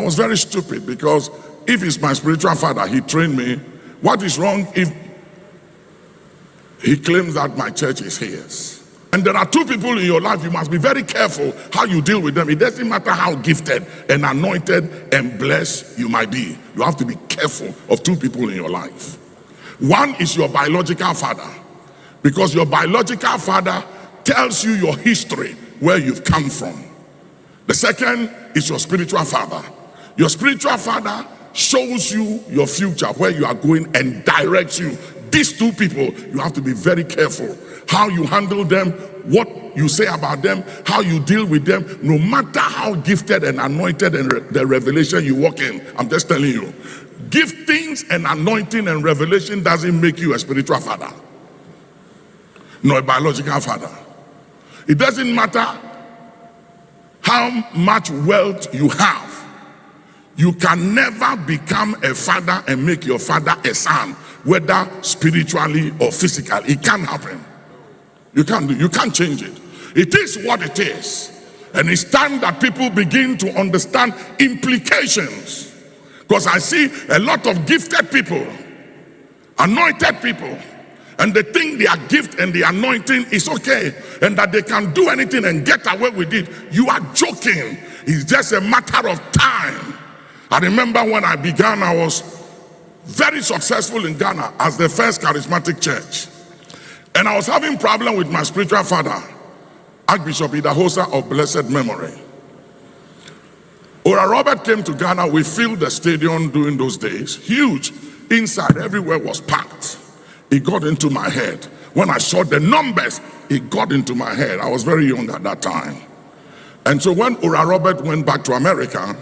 I was very stupid, because if he's my spiritual father, he trained me. What is wrong if he claims that my church is his? And there are two people in your life, you must be very careful how you deal with them. It doesn't matter how gifted and anointed and blessed you might be. You have to be careful of two people in your life. One is your biological father, because your biological father tells you your history, where you've come from. The second is your spiritual father. Your spiritual father shows you your future, where you are going, and directs you. These two people, you have to be very careful how you handle them, what you say about them, how you deal with them, no matter how gifted and anointed and the revelation you walk in. I'm just telling you, giftings and anointing and revelation doesn't make you a spiritual father, nor a biological father. It doesn't matter how much wealth you have, you can never become a father and make your father a son, whether spiritually or physically. It can't happen. You can't change it. It is what it is. And it's time that people begin to understand implications. Because I see a lot of gifted people, anointed people, and they think their gift and the anointing is okay, and that they can do anything and get away with it. You are joking. It's just a matter of time. I remember when I began, I was very successful in Ghana as the first charismatic church. And I was having problem with my spiritual father, Archbishop Idahosa of blessed memory. Ora Robert came to Ghana. We filled the stadium during those days, huge. Inside, everywhere was packed. It got into my head. When I saw the numbers, it got into my head. I was very young at that time. And so when Ora Robert went back to America,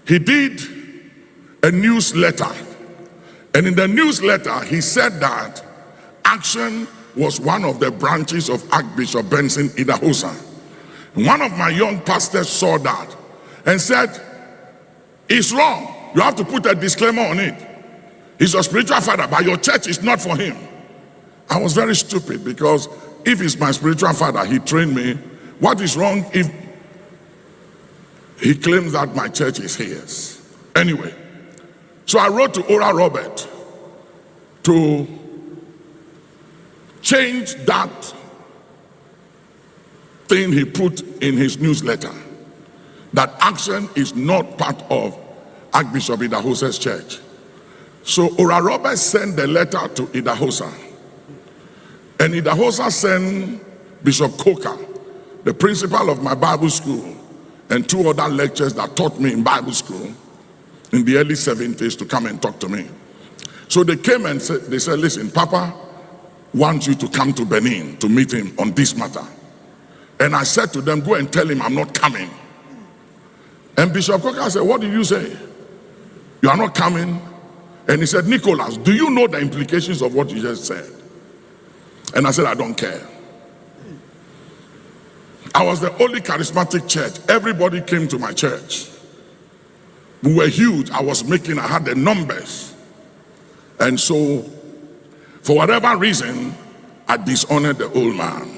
he did a newsletter. And in the newsletter, he said that action was one of the branches of Archbishop Benson Idahosa. One of my young pastors saw that and said, it's wrong. You have to put a disclaimer on it. He's your spiritual father, but your church is not for him. I was very stupid, because if he's my spiritual father, he trained me. What is wrong if he claims that my church is his? Anyway, so I wrote to Ora Robert to change that thing he put in his newsletter, that action is not part of Archbishop Idahosa's church. So Ora Robert sent the letter to Idahosa, and Idahosa sent Bishop Coker, the principal of my Bible school, and two other lecturers that taught me in Bible school in the early 70s, to come and talk to me. So they came and said, listen, Papa wants you to come to Benin to meet him on this matter. And I said to them, go and tell him I'm not coming. And Bishop Coker said, what did you say? You are not coming? And he said, Nicholas, do you know the implications of what you just said? And I said, I don't care. I was the only charismatic church. Everybody came to my church. We were huge. I had the numbers. And so, for whatever reason, I dishonored the old man.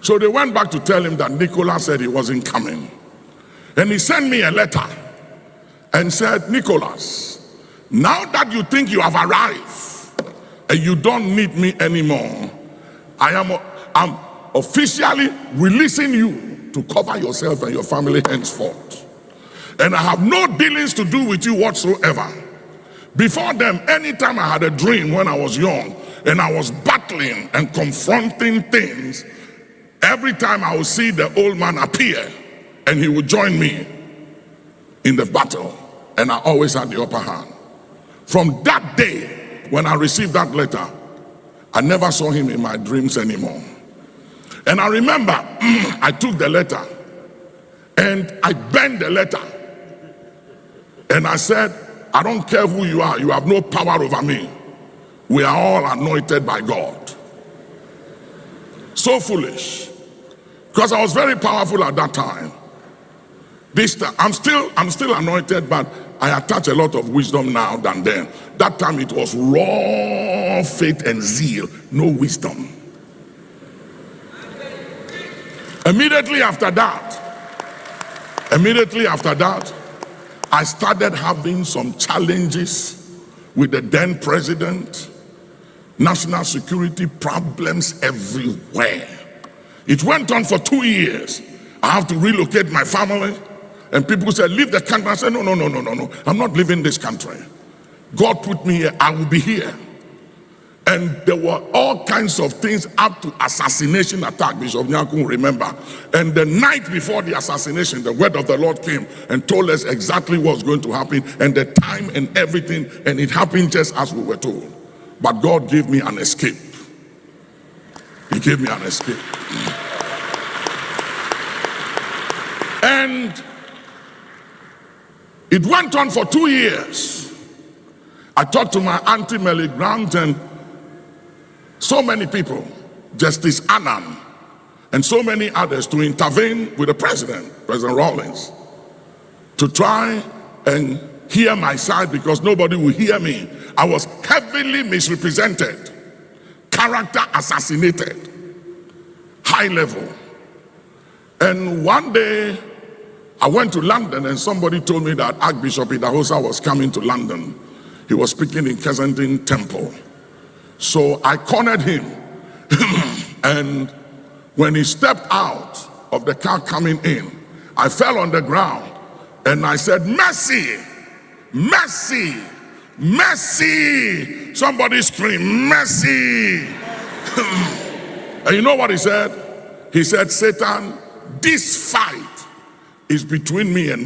So they went back to tell him that Nicholas said he wasn't coming. And he sent me a letter and said, Nicholas, now that you think you have arrived and you don't need me anymore, I'm officially releasing you to cover yourself and your family henceforth. And I have no dealings to do with you whatsoever. Before them, anytime I had a dream when I was young and I was battling and confronting things, every time I would see the old man appear and he would join me in the battle, and I always had the upper hand. From that day, when I received that letter, I never saw him in my dreams anymore. And I remember I took the letter and I bent the letter and I said, I don't care who you are, you have no power over me. We are all anointed by God. So foolish. Because I was very powerful at that time. This time, I'm still anointed, but I attach a lot of wisdom now than then. That time it was raw faith and zeal, no wisdom. Immediately after that, I started having some challenges with the then president, national security problems everywhere. It went on for 2 years. I have to relocate my family. And people said, leave the country. I said, no. I'm not leaving this country. God put me here. I will be here. And there were all kinds of things up to assassination attack. Bishop Nyaku will remember. And the night before the assassination, the word of the Lord came and told us exactly what was going to happen and the time and everything. And it happened just as we were told. But God gave me an escape. He gave me an escape. And it went on for 2 years. I talked to my auntie Melly Grant and so many people, Justice Annan, and so many others to intervene with the President Rawlings, to try and hear my side because nobody will hear me. I was heavily misrepresented, character assassinated, high level. And one day I went to London and somebody told me that Archbishop Idahosa was coming to London. He was speaking in Kensington Temple. So I cornered him. And when he stepped out of the car coming in, I fell on the ground and I said, mercy, mercy, mercy. Somebody scream, mercy. And you know what he said? He said, Satan, this fight is between me and